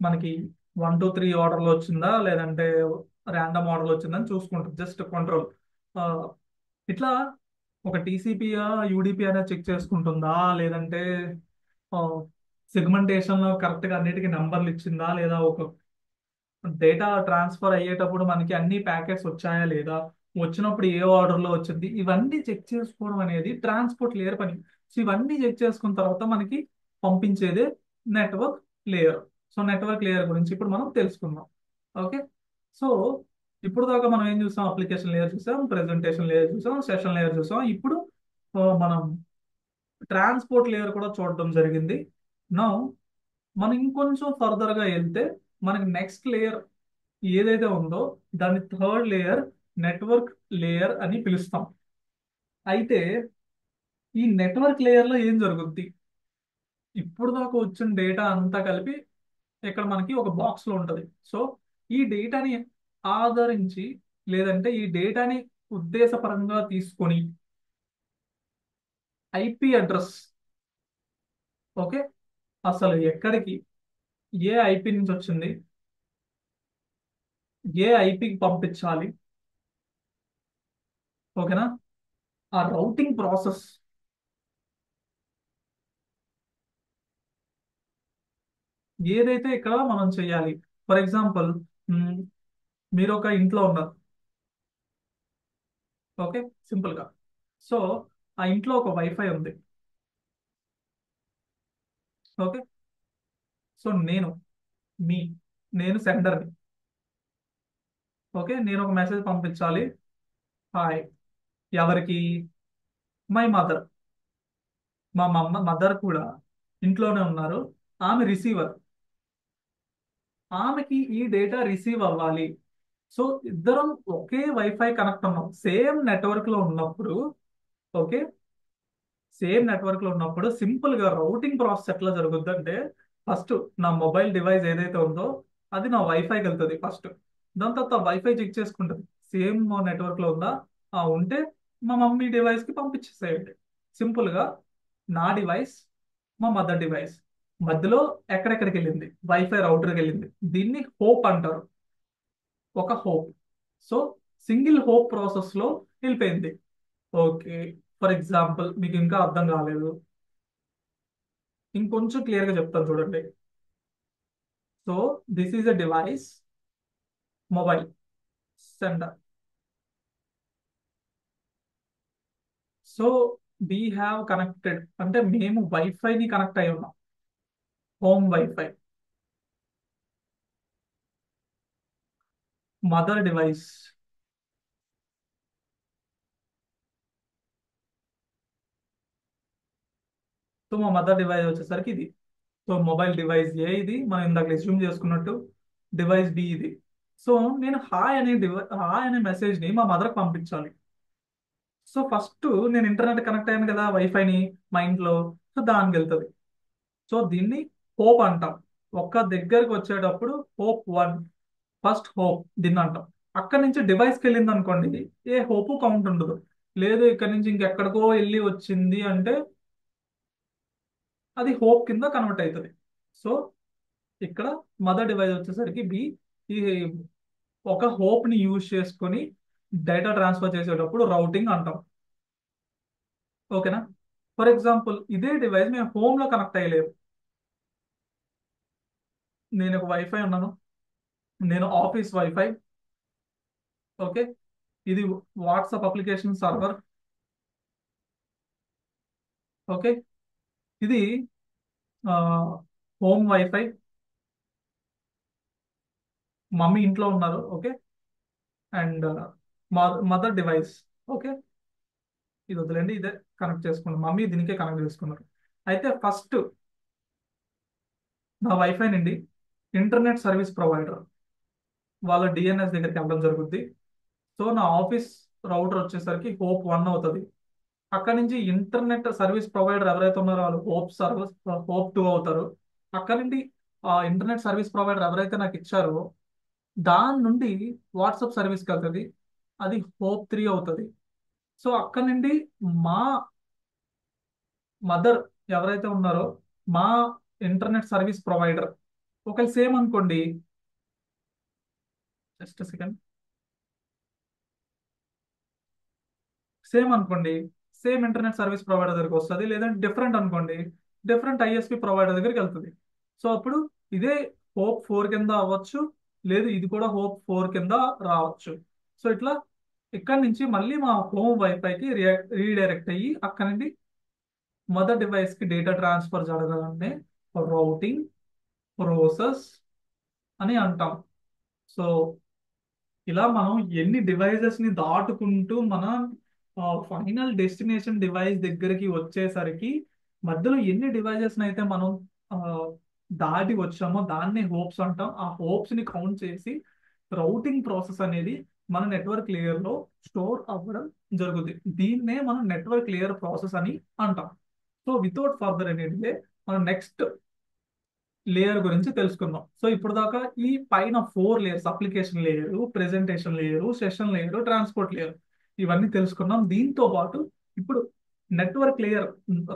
మనకి 1 2 3 ఆర్డర్లో వచ్చిందా లేదంటే ర్యాండమ్ ఆర్డర్లో వచ్చిందని చూసుకుంటుంది, జస్ట్ కంట్రోల్. ఇట్లా ఒక టీసీపీయా యూడిపి అనేది చెక్ చేసుకుంటుందా, లేదంటే సెగ్మెంటేషన్ కరెక్ట్ గా అన్నిటికీ నంబర్లు ఇచ్చిందా లేదా, ఒక డేటా ట్రాన్స్ఫర్ అయ్యేటప్పుడు మనకి అన్ని ప్యాకెట్స్ వచ్చాయా లేదా, వచ్చినప్పుడు ఏ ఆర్డర్ లో వచ్చింది, ఇవన్నీ చెక్ చేసుకోవడం అనేది ట్రాన్స్పోర్ట్ లేయర్ పని. సో ఇవన్నీ చెక్ చేసుకున్న తర్వాత మనకి పంపించేదే network layer. So network layer గురించి ఇప్పుడు మనం తెలుసుకుందాం. ఓకే. సో ఇప్పుడు దాకా మనం ఏం చూసాం, అప్లికేషన్ లేయర్ చూసాం, ప్రెజెంటేషన్ లేయర్ చూసాం, సెషన్ లేయర్ చూసాం. ఇప్పుడు మనం ట్రాన్స్పోర్ట్ లేయర్ కూడా చూడడం జరిగింది. నా మనం ఇంకొంచెం ఫర్దర్ గా వెళ్తే మనకి నెక్స్ట్ లేయర్ ఏదైతే ఉందో దాన్ని థర్డ్ లేయర్ నెట్వర్క్ లేయర్ అని పిలుస్తాం. అయితే ఈ నెట్వర్క్ లేయర్ లో ఏం జరుగుద్ది, ఇప్పుడు దాకా వచ్చిన డేటా అంతా కలిపి ఇక్కడ మనకి ఒక బాక్స్ లో ఉంటది. సో ఈ డేటాని ఆదరించి లేదంటే ఈ డేటాని ఉద్దేశపరంగా తీసుకొని ఐపీ అడ్రస్, ఓకే, అసలు ఎక్కడికి ఏ ఐపీ నుంచి వచ్చింది, ఏ ఐపీకి పంపించాలి, ఓకేనా, ఆ రౌటింగ్ ప్రాసెస్ ఏదైతే ఇక్కడ మనం చేయాలి. ఫర్ ఎగ్జాంపుల్, మీరు ఒక ఇంట్లో ఉన్నారు, ఓకే, సింపుల్ గా. సో ఆ ఇంట్లో ఒక వైఫై ఉంది, ఓకే. సో మీ నేను సెండర్ని, ఓకే. నేను ఒక మెసేజ్ పంపించాలి, హాయ్, ఎవరికి, మై మదర్. మా మదర్ కూడా ఇంట్లోనే ఉన్నారు, ఆమె రిసీవర్, ఆమెకి ఈ డేటా రిసీవ్ అవ్వాలి. సో ఇద్దరం ఒకే వైఫై కనెక్ట్ ఉన్నాం, సేమ్ నెట్వర్క్ లో ఉన్నప్పుడు, ఓకే, సేమ్ నెట్వర్క్ లో ఉన్నప్పుడు సింపుల్ గా రౌటింగ్ ప్రాసెస్ ఎట్లా జరుగుద్ది అంటే ఫస్ట్ నా మొబైల్ డివైస్ ఏదైతే ఉందో అది నా వైఫైకి వెళ్తుంది ఫస్ట్. దాని తర్వాత వైఫై చెక్ చేసుకుంటుంది సేమ్ నెట్వర్క్ లో ఉందా, ఉంటే మా మమ్మీ డివైస్ కి పంపించేసేయండి. సింపుల్ గా నా డివైస్, మా మదర్ డివైస్ మధ్యలో ఎక్కడెక్కడికి వెళ్ళింది, వైఫై రౌటర్కి వెళ్ళింది. దీన్ని హోప్ అంటారు, ఒక hope. So single hope process లో వెళ్ళిపోయింది. ఓకే. ఫర్ ఎగ్జాంపుల్ మీకు ఇంకా అర్థం కాలేదు, ఇంకొంచెం క్లియర్ గా చెప్తాను చూడండి. So this is a device, mobile centre. So we have connected అంటే మేము వైఫై ని కనెక్ట్ అయి ఉన్నాం, home wifi. Mother device. So మా మదర్ డివైస్ వచ్చేసరికి ఇది. సో మొబైల్ డివైస్ ఏ ఇది, మనం ఇందాక రెస్యూమ్ చేసుకున్నట్టు. డివైస్ బి ఇది. సో నేను హాయ్ అనే మెసేజ్ ని మా మదర్కి పంపించాలి. సో ఫస్ట్ నేను ఇంటర్నెట్ కనెక్ట్ అయ్యాను కదా వైఫైని మా ఇంట్లో. సో దానికి వెళ్తుంది. సో దీన్ని హోప్ అంటాం. ఒక్క దగ్గరికి వచ్చేటప్పుడు హోప్ వన్, ఫస్ట్ హోప్ దీన్ని అంటాం. అక్కడి నుంచి డివైస్కి వెళ్ళింది అనుకోండి, ఏ హోప్ కౌంట్ ఉండదు. లేదు ఇక్కడ నుంచి ఇంకెక్కడికో వెళ్ళి వచ్చింది అంటే అది హోప్ కింద కన్వర్ట్ అవుతుంది. సో ఇక్కడ మదర్ డివైస్ వచ్చేసరికి బి. ఈ ఒక హోప్ ని యూజ్ చేసుకొని డేటా ట్రాన్స్ఫర్ చేసేటప్పుడు రౌటింగ్ అంటాం. ఓకేనా? ఫర్ ఎగ్జాంపుల్ ఇదే డివైస్ మేము హోమ్ లో కనెక్ట్ అయ్యలేదు. నేను ఒక వైఫై ఉన్నాను, నేను ఆఫీస్ వైఫై. ఓకే. ఇది వాట్సాప్ అప్లికేషన్ సర్వర్. ఓకే. ఇది హోమ్ వైఫై. మమ్మీ ఇంట్లో ఉన్నారు. Okay. And mother device. Okay. ఇది వదిలేండి, ఇదే కనెక్ట్ చేసుకున్నాం. మమ్మీ దీనికే కనెక్ట్ చేసుకున్నారు. అయితే ఫస్ట్ నా వైఫై నుండి ఇంటర్నెట్ సర్వీస్ ప్రొవైడర్ వాళ్ళ డిఎన్ఎస్ దగ్గరికి వెళ్ళడం జరుగుద్ది. సో నా ఆఫీస్ రౌటర్ వచ్చేసరికి హోప్ వన్ అవుతుంది. అక్కడ నుంచి ఇంటర్నెట్ సర్వీస్ ప్రొవైడర్ ఎవరైతే ఉన్నారో వాళ్ళు హోప్ టూ అవుతారు. అక్కడ నుండి ఆ ఇంటర్నెట్ సర్వీస్ ప్రొవైడర్ ఎవరైతే నాకు ఇచ్చారో దాని నుండి వాట్సాప్ సర్వీస్కి వెళ్తుంది. అది హోప్ త్రీ అవుతుంది. సో అక్కడ నుండి మా మదర్ ఎవరైతే ఉన్నారో మా ఇంటర్నెట్ సర్వీస్ ప్రొవైడర్ ఒకవేళ సేమ్ అనుకోండి. Just second. సేమ్ అనుకోండి, సేమ్ ఇంటర్నెట్ సర్వీస్ ప్రొవైడర్ దగ్గరికి వస్తుంది. లేదంటే డిఫరెంట్ అనుకోండి, డిఫరెంట్ ఐఎస్పి ప్రొవైడర్ దగ్గరికి వెళ్తుంది. సో అప్పుడు ఇదే హోప్ ఫోర్ కింద అవ్వచ్చు, లేదు ఇది కూడా హోప్ ఫోర్ కింద రావచ్చు. సో ఇట్లా ఇక్కడ నుంచి మళ్ళీ మా హోమ్ వైఫైకి రీడైరెక్ట్ అయ్యి అక్కడ నుండి మదర్ డివైస్ కి డేటా ట్రాన్స్ఫర్ జరగాలంటే రౌటింగ్ ప్రాసెస్ అని అంటాం. సో ఇలా మనం ఎన్ని డివైజెస్ ని దాటుకుంటూ మన ఫైనల్ డెస్టినేషన్ డివైస్ దగ్గరికి వచ్చేసరికి మధ్యలో ఎన్ని డివైజెస్ అయితే మనం ఆ, దాటి వచ్చామో దాన్ని హోప్స్ అంటాం. ఆ హోప్స్ ని కౌంట్ చేసి రౌటింగ్ ప్రాసెస్ అనేది మన నెట్వర్క్ లేయర్ లో స్టోర్ అవ్వడం జరుగుతుంది. దీన్నే మనం నెట్వర్క్ లేయర్ ప్రాసెస్ అని అంటాం. సో వితౌట్ ఫర్దర్ అనేది మనం నెక్స్ట్ లేయర్ గురించి తెలుసుకుందాం. సో ఇప్పుడు దాకా ఈ పైన four layers, application layer, presentation layer, session layer, transport layer, ఇవన్నీ తెలుసుకున్నాం. దీంతో పాటు ఇప్పుడు నెట్వర్క్ లేయర్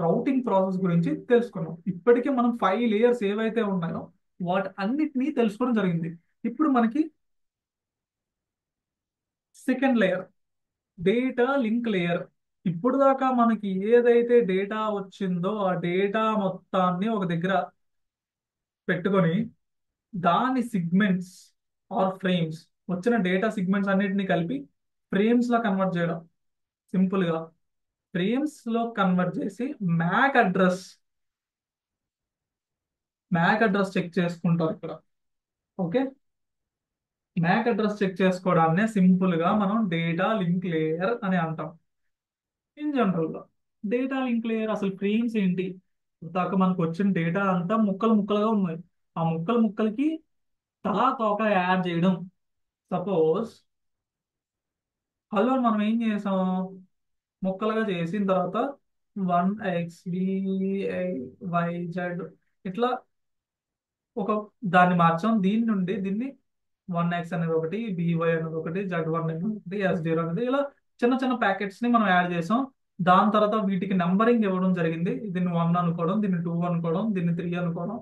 రౌటింగ్ ప్రాసెస్ గురించి తెలుసుకున్నాం. ఇప్పటికే మనం ఫైవ్ లేయర్స్ ఏవైతే ఉన్నాయో వాటి అన్నిటినీ తెలుసుకోవడం జరిగింది. ఇప్పుడు మనకి second layer data link layer. ఇప్పుడు దాకా మనకి ఏదైతే డేటా వచ్చిందో ఆ డేటా మొత్తాన్ని ఒక దగ్గర పెట్టుకొని దాని సిగ్మెంట్స్ ఆర్ ఫ్రేమ్స్, వచ్చిన డేటా సిగ్మెంట్స్ అన్నిటిని కలిపి ఫ్రేమ్స్ లో కన్వర్ట్ చేయడం. సింపుల్ గా ఫ్రేమ్స్ లో కన్వర్ట్ చేసి MAC address MAC address check చేసుకుంటారు ఇక్కడ. ఓకే. మ్యాక్ అడ్రస్ చెక్ చేసుకోవడాన్ని సింపుల్ గా మనం డేటా లింక్ లేయర్ అని అంటాం. ఇన్ జనరల్ గా డేటా లింక్ లేయర్ అసలు ఫ్రేమ్స్ ఏంటి? దాకా మనకు వచ్చిన డేటా అంతా ముక్కలు ముక్కలుగా ఉన్నాయి. ఆ ముక్కలు ముక్కలకి తలా తోక యాడ్ చేయడం. సపోజ్ హలో మనం ఏం చేసాం, ముక్కలుగా చేసిన తర్వాత 1x b y z ఇట్లా ఒక దాన్ని మార్చాం. దీని నుండి దీన్ని 1x అనేది ఒకటి, బీవై అనేది ఒకటి, z1 అనేది ఒకటి, s0 అనేది, ఇలా చిన్న చిన్న ప్యాకెట్స్ ని మనం యాడ్ చేసాం. దాని తర్వాత వీటికి నంబరింగ్ ఇవ్వడం జరిగింది. దీన్ని 1 అనుకోవడం, దీన్ని 2 అనుకోవడం, దీన్ని 3 అనుకోవడం,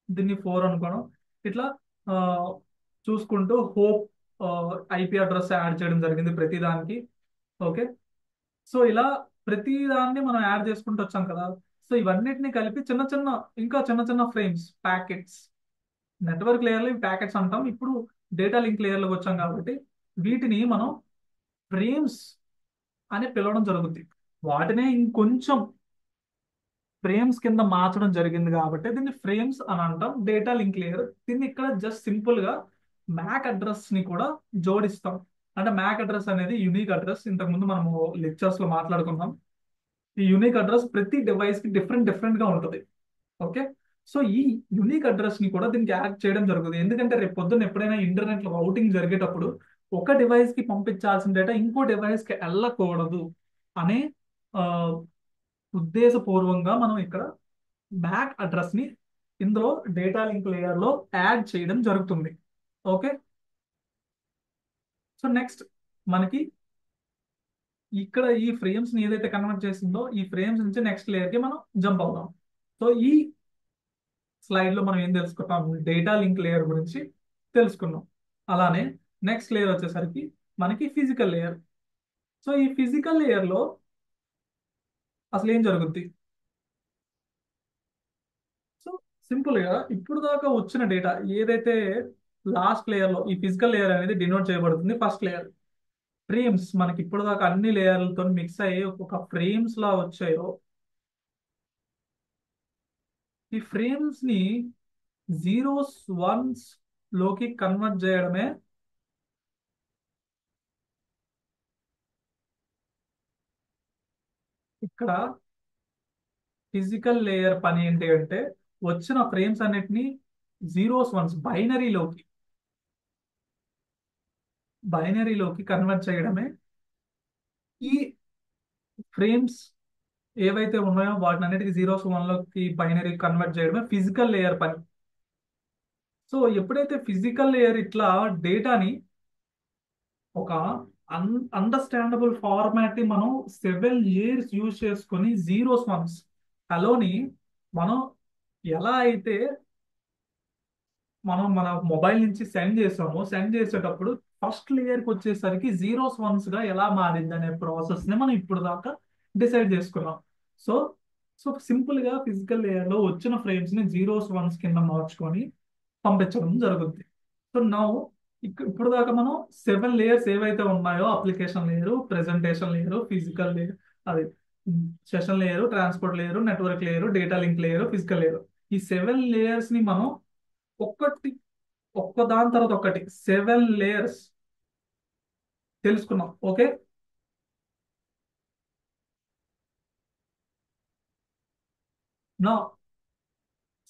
దీన్ని 4 అనుకోవడం. ఇట్లా ఆ, చూసుకుంటూ హోప్ ఐపీ అడ్రస్ యాడ్ చేయడం జరిగింది ప్రతి దానికి. ఓకే. సో ఇలా ప్రతి దాన్ని మనం యాడ్ చేసుకుంటూ వచ్చాం కదా. సో ఇవన్నిటిని కలిపి చిన్న చిన్న ఇంకా చిన్న చిన్న ఫ్రేమ్స్, ప్యాకెట్స్, నెట్వర్క్ లేయర్లో ప్యాకెట్స్ అంటాం. ఇప్పుడు డేటా లింక్ లేయర్లోకి వచ్చాం కాబట్టి వీటిని మనం ఫ్రేమ్స్ అని పిలవడం జరుగుతుంది. వాటినే ఇంకొంచెం ఫ్రేమ్స్ కింద మార్చడం జరిగింది కాబట్టి దీన్ని ఫ్రేమ్స్ అని అంటాం. డేటా లింక్ లేయర్ దీన్ని ఇక్కడ జస్ట్ సింపుల్ గా మ్యాక్ అడ్రస్ ని కూడా జోడిస్తాం. అంటే మ్యాక్ అడ్రస్ అనేది యునిక్ అడ్రస్. ఇంతకుముందు మనము లెక్చర్స్ లో మాట్లాడుకున్నాం. ఈ యునిక్ అడ్రస్ ప్రతి డివైస్ కి డిఫరెంట్ డిఫరెంట్ గా ఉంటుంది. ఓకే. సో ఈ యునిక్ అడ్రస్ ని కూడా దీనికి యాడ్ చేయడం జరుగుతుంది. ఎందుకంటే రేపు పొద్దున్న ఎప్పుడైనా ఇంటర్నెట్ లో రౌటింగ్ జరిగేటప్పుడు ఒక డివైస్ కి పంపించాల్సిన డేటా ఇంకో డివైస్ కి వెళ్ళకూడదు అనే ఆ, ఉద్దేశపూర్వంగా మనం ఇక్కడ మ్యాక్ అడ్రస్ ని ఇందులో డేటా లింక్ లేయర్ లో యాడ్ చేయడం జరుగుతుంది. ఓకే. సో నెక్స్ట్ మనకి ఇక్కడ ఈ ఫ్రేమ్స్ ని ఏదైతే కన్వర్ట్ చేసిందో ఈ ఫ్రేమ్స్ నుంచి నెక్స్ట్ లేయర్ కి మనం జంప్ అవుతాం. సో ఈ స్లైడ్ లో మనం ఏం తెలుసుకుంటాం, డేటా లింక్ లేయర్ గురించి తెలుసుకున్నాం. అలానే నెక్స్ట్ లేయర్ వచ్చేసరికి మనకి ఫిజికల్ లేయర్. సో ఈ ఫిజికల్ లేయర్ లో అసలు ఏం జరుగుద్ది? సో సింపుల్ గా ఇప్పుడు దాకా వచ్చిన డేటా ఏదైతే లాస్ట్ లేయర్ లో ఈ ఫిజికల్ లేయర్ అనేది డినోట్ చేయబడుతుంది ఫస్ట్ లేయర్. ఫ్రేమ్స్ మనకి ఇప్పుడు దాకా అన్ని లేయర్లతో మిక్స్ అయ్యి ఒక ఫ్రేమ్స్ లా వచ్చాయో ఈ ఫ్రేమ్స్ ని జీరోస్ వన్స్ లోకి కన్వర్ట్ చేయడమే ఇక్కడ ఫిజికల్ లేయర్ పని. ఏంటి అంటే వచ్చిన ఫ్రేమ్స్ అన్నిటిని జీరోస్ వన్స్ బైనరీలోకి కన్వర్ట్ చేయడమే ఈ ఫ్రేమ్స్ ఏవైతే ఉన్నాయో వాటిని అన్నిటికీ జీరోస్ వన్ లోకి బైనరీ కన్వర్ట్ చేయడమే ఫిజికల్ లేయర్ పని. సో ఎప్పుడైతే ఫిజికల్ లేయర్ ఇట్లా డేటాని ఒక అండర్స్టాండబుల్ ఫార్మాట్ ని మనం 7 layers యూజ్ చేసుకొని జీరోస్ వన్స్ హలోని మనం ఎలా అయితే మనం మన మొబైల్ నుంచి సెండ్ చేసామో సెండ్ చేసేటప్పుడు ఫస్ట్ లేయర్కి వచ్చేసరికి జీరోస్ వన్స్ గా ఎలా మారింది అనే ప్రాసెస్ ని మనం ఇప్పుడు దాకా డిసైడ్ చేసుకున్నాం. సో సో సింపుల్ గా ఫిజికల్ లేయర్ లో వచ్చిన ఫ్రేమ్స్ ని జీరోస్ వన్స్ కింద మార్చుకొని పంపించడం జరుగుతుంది. సో నౌ ఇప్పుడు దాకా మనం 7 layers ఏవైతే ఉన్నాయో application layer, presentation layer, physical layer, అది session layer, transport layer, network layer, data link layer, physical layer, ఈ 7 layers ని మనం ఒక్కటి ఒక్క దాని తర్వాత ఒకటి 7 layers తెలుసుకున్నాం. ఓకే. నా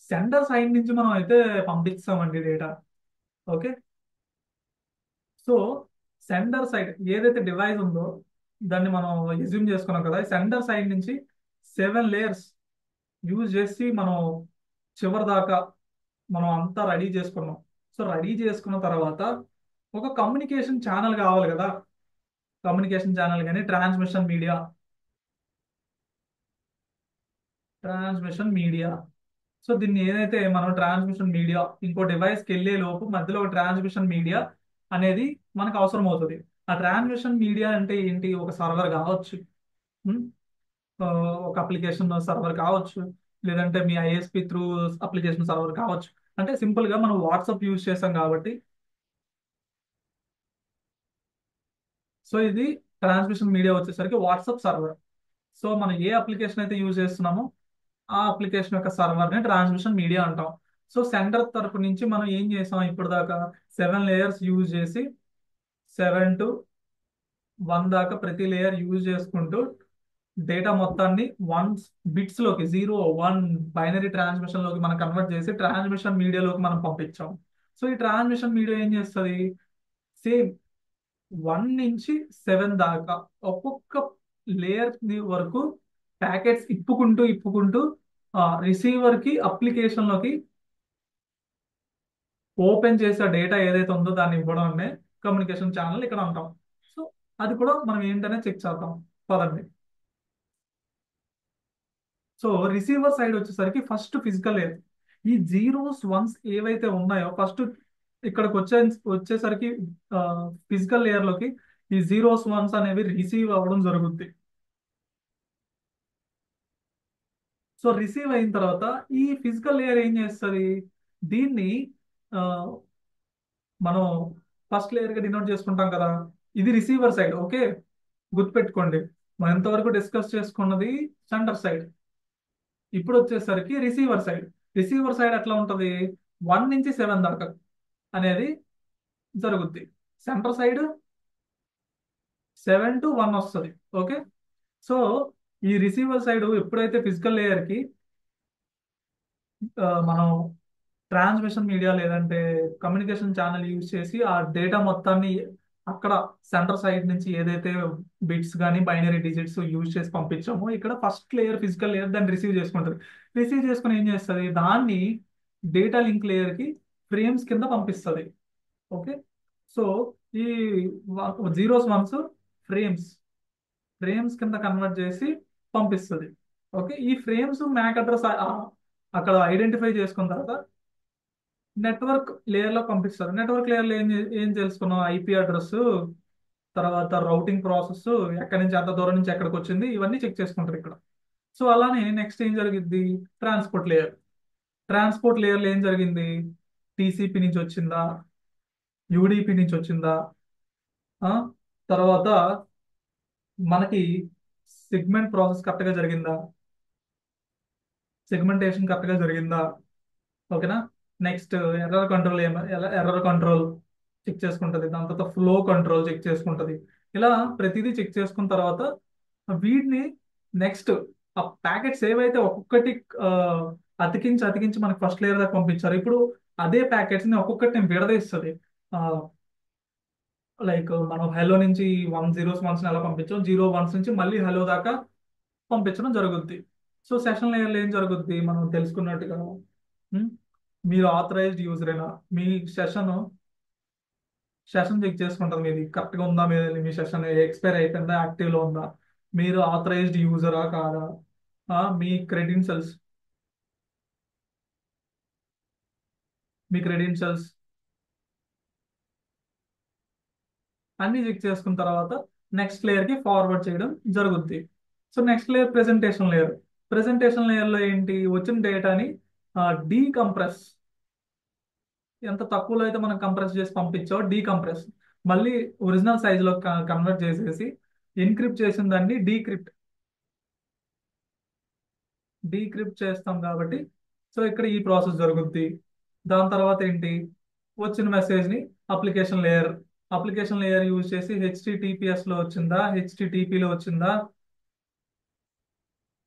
సెండర్ సైడ్ నుంచి మనం అయితే పంపిస్తామండి data. Okay. So sender side ఏదైతే డివైస్ ఉందో దాన్ని మనం ఎజ్యూమ్ చేసుకున్నాం కదా, సెండర్ సైడ్ నుంచి 7 layers యూజ్ చేసి మనం చివరి దాకా మనం అంతా రెడీ చేసుకున్నాం. సో రెడీ చేసుకున్న తర్వాత ఒక కమ్యూనికేషన్ ఛానల్ కావాలి కదా. కమ్యూనికేషన్ ఛానల్ కానీ ట్రాన్స్మిషన్ మీడియా. సో దీన్ని ఏదైతే మనం ట్రాన్స్మిషన్ మీడియా ఇంకో డివైస్కి వెళ్ళే లోపు మధ్యలో ఒక ట్రాన్స్మిషన్ మీడియా అనేది మనకు అవసరం అవుతుంది. ఆ ట్రాన్స్మిషన్ మీడియా అంటే ఏంటి? ఒక సర్వర్ కావచ్చు, ఉమ్, ఆ, ఒక అప్లికేషన్ సర్వర్ కావచ్చు, లేదంటే మీ ఐఎస్పి త్రూ అప్లికేషన్ సర్వర్ కావచ్చు. అంటే సింపుల్ గా మనం వాట్సాప్ యూజ్ చేస్తాం కాబట్టి సో ఇది ట్రాన్స్మిషన్ మీడియా వచ్చేసరికి వాట్సాప్ సర్వర్. సో మనం ఏ అప్లికేషన్ అయితే యూజ్ చేస్తున్నామో ఆ అప్లికేషన్ యొక్క సర్వర్ ని ట్రాన్స్మిషన్ మీడియా అంటాం. సో సెండర్ తరపు నుంచి మనం ఏం చేసాం ఇప్పుడు దాకా 7 layers యూజ్ చేసి 7 to 1 దాకా ప్రతి లేయర్ యూజ్ చేసుకుంటూ డేటా మొత్తాన్ని వన్స్ బిట్స్ లోకి 0 1 బైనరీ ట్రాన్స్మిషన్ లోకి మనం కన్వర్ట్ చేసి ట్రాన్స్మిషన్ మీడియాలోకి మనం పంపించాం. సో ఈ ట్రాన్స్మిషన్ మీడియా ఏం చేస్తుంది? సేమ్ 1 నుంచి 7 దాకా ఒక్కొక్క లేయర్ వరకు ప్యాకెట్స్ ఇప్పుకుంటూ ఇప్పుకుంటూ రిసీవర్ కి అప్లికేషన్ లోకి ఓపెన్ చేసే డేటా ఏదైతే ఉందో దాన్ని ఇవ్వడమే కమ్యూనికేషన్ ఛానల్ ఇక్కడ అంటాం. సో అది కూడా మనం ఏంటనే చెక్ చేద్దాం పదండి. సో రిసీవర్ సైడ్ వచ్చేసరికి ఫస్ట్ ఫిజికల్ లేయర్ ఈ జీరోస్ వన్స్ ఏవైతే ఉన్నాయో ఫస్ట్ ఇక్కడికి వచ్చేసరికి ఫిజికల్ లేయర్ లోకి ఈ జీరోస్ వన్స్ అనేవి రిసీవ్ అవ్వడం జరుగుద్ది. సో రిసీవ్ అయిన తర్వాత ఈ ఫిజికల్ లేయర్ ఏం చేస్తుంది? దీన్ని ఆ, మనం ఫస్ట్ లేయర్ గా డినోట్ చేసుకుంటాం కదా. ఇది రిసీవర్ సైడ్. ఓకే, గుర్తుపెట్టుకోండి. మనం ఎంతవరకు డిస్కస్ చేసుకున్నది సెంటర్ సైడ్. ఇప్పుడు వచ్చేసరికి రిసీవర్ సైడ్. రిసీవర్ సైడ్ ఎట్లా ఉంటది? 1 నుంచి 7 దాకా అనేది జరుగుద్ది. సెంటర్ సైడ్ 7 to 1 వస్తుంది. ఓకే. సో ఈ రిసీవర్ సైడ్ ఎప్పుడైతే ఫిజికల్ లేయర్ కి మనం ట్రాన్స్మిషన్ మీడియా లేదంటే కమ్యూనికేషన్ ఛానల్ యూజ్ చేసి ఆ డేటా మొత్తాన్ని అక్కడ సెంటర్ సైడ్ నుంచి ఏదైతే బిట్స్ కానీ బైనరీ డిజిట్స్ యూజ్ చేసి పంపించామో ఇక్కడ ఫస్ట్ లేయర్ ఫిజికల్ లేయర్ దాన్ని రిసీవ్ చేసుకుంటుంది. రిసీవ్ చేసుకుని ఏం చేస్తుంది, దాన్ని డేటా లింక్ లేయర్ కి ఫ్రేమ్స్ కింద పంపిస్తుంది. ఓకే. సో ఈ జీరోస్ వన్స్ ఫ్రేమ్స్ ఫ్రేమ్స్ కింద కన్వర్ట్ చేసి పంపిస్తుంది. ఓకే. ఈ ఫ్రేమ్స్ మ్యాక్ అడ్రస్ అక్కడ ఐడెంటిఫై చేసుకున్న తర్వాత నెట్వర్క్ లేయర్ లో పంపిస్తారు. నెట్వర్క్ లేయర్ లో ఏం తెలుసుకున్నాం, ఐపీ అడ్రస్, తర్వాత రౌటింగ్ ప్రాసెస్, ఎక్కడి నుంచి ఎంత దూరం నుంచి ఎక్కడికి వచ్చింది, ఇవన్నీ చెక్ చేసుకుంటారు ఇక్కడ. సో అలానే నెక్స్ట్ ఏం జరిగింది, ట్రాన్స్పోర్ట్ లేయర్. ట్రాన్స్పోర్ట్ లేయర్ లో ఏం జరిగింది, టీసీపీ నుంచి వచ్చిందా, యూడిపి నుంచి వచ్చిందా, ఆ తర్వాత మనకి సెగ్మెంట్ ప్రాసెస్ కరెక్ట్ గా జరిగిందా, సెగ్మెంటేషన్ కరెక్ట్ గా జరిగిందా. ఓకేనా. Next error control error control check చేసుకుంటది. దాని తర్వాత ఫ్లో కంట్రోల్ చెక్ చేసుకుంటది. ఇలా ప్రతిదీ చెక్ చేసుకున్న తర్వాత వీటిని నెక్స్ట్ ఆ ప్యాకెట్స్ ఏవైతే ఒక్కొక్కటి ఆ, అతికించి అతికించి మనకి ఫస్ట్ లేయర్ దాకా పంపించారు, ఇప్పుడు అదే ప్యాకెట్స్ ని ఒక్కొక్కటి విడదీస్తుంది. లైక్ మనం హెలో నుంచి 1 0s 1s ఎలా పంపించాం, 0 1s నుంచి మళ్ళీ హెలో దాకా పంపించడం జరుగుద్ది. సో సెషన్ లేయర్లో ఏం జరుగుద్ది మనం తెలుసుకున్నట్టుగా, ఉమ్, మీరు ఆథరైజ్డ్ యూజరేనా, మీ సెషన్ సెషన్ చెక్ చేసుకుంటుంది, మీది కరెక్ట్ గా ఉందా, మీ సెషన్ ఎక్స్పైర్ అయిపోయిందా, యాక్టివ్ లో ఉందా, మీరు ఆథరైజ్డ్ యూజరా కాదా, మీ క్రెడెన్షియల్స్ మీ క్రెడెన్షియల్స్ అన్ని చెక్ చేసుకున్న తర్వాత నెక్స్ట్ లేయర్ కి ఫార్వర్డ్ చేయడం జరుగుద్ది. So next layer presentation layer. Presentation layer లో ఏంటి, వచ్చిన డేటాని డీకంప్రెస్, ఎంత తక్కువలో అయితే మనం కంప్రెస్ చేసి పంపించామో డీకంప్రెస్, మళ్ళీ ఒరిజినల్ సైజ్ లో కన్వర్ట్ చేసేసి ఎన్క్రిప్ట్ చేసిన దాన్ని డీక్రిప్ట్ చేస్తాం కాబట్టి, సో ఇక్కడ ఈ ప్రాసెస్ జరుగుద్ది. దాని తర్వాత ఏంటి, వచ్చిన మెసేజ్ ని అప్లికేషన్ లేయర్ యూజ్ చేసి హెచ్టిటిపిఎస్ లో వచ్చిందా, హెచ్టిటిపి లో వచ్చిందా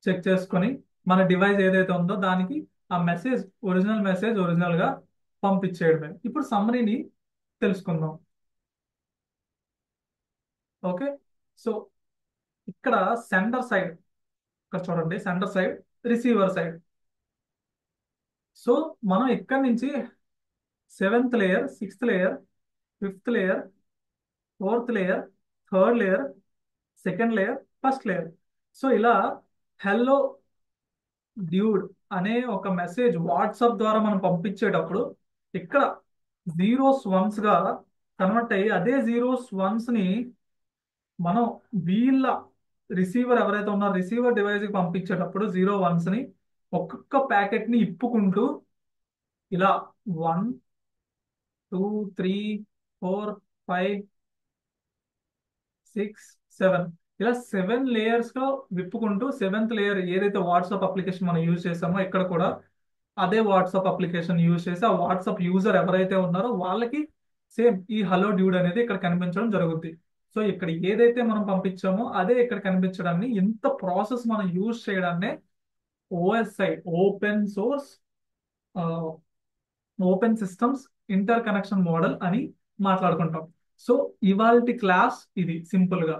చెక్ చేసుకొని మన డివైస్ ఏదైతే ఉందో దానికి ఆ మెసేజ్ ఒరిజినల్ గా పంపించేయడమే. ఇప్పుడు సమ్మరీని తెలుసుకుందాం. ఓకే. సో ఇక్కడ సెండర్ సైడ్, ఇక్కడ చూడండి sender side, receiver side. So మనం ఇక్కడ నుంచి 7th layer, 6th layer, 5th layer, 4th layer, third layer, second layer, first layer. So ఇలా హెల్లో డ్యూడ్ అనే ఒక మెసేజ్ వాట్సాప్ ద్వారా మనం పంపించేటప్పుడు ఇక్కడ జీరోస్ వన్స్ గా కన్వర్ట్ అయ్యి అదే జీరోస్ వన్స్ ని మనం వీళ్ళ రిసీవర్ ఎవరైతే ఉన్నారో రిసీవర్ డివైస్ కి పంపించేటప్పుడు 0 1s ని ఒక్కొక్క ప్యాకెట్ ని ఇప్పుకుంటూ ఇలా 1 2 3 4 5 6 7 ఇలా 7 లేయర్స్ గా విప్పుకుంటూ 7th లేయర్ ఏదైతే వాట్సాప్ అప్లికేషన్ మనం యూజ్ చేసామో ఇక్కడ కూడా అదే వాట్సాప్ అప్లికేషన్ యూజ్ చేసి ఆ వాట్సాప్ యూజర్ ఎవరైతే ఉన్నారో వాళ్ళకి సేమ్ ఈ హలో డ్యూడ్ అనేది ఇక్కడ కనిపించడం జరుగుద్ది. సో ఇక్కడ ఏదైతే మనం పంపించామో అదే ఇక్కడ కనిపించడాన్ని, ఇంత ప్రాసెస్ మనం యూజ్ చేయడాన్ని OSI, open source open systems inter connection model అని మాట్లాడుకుంటాం. సో ఇవాల్టి క్లాస్ ఇది సింపుల్ గా.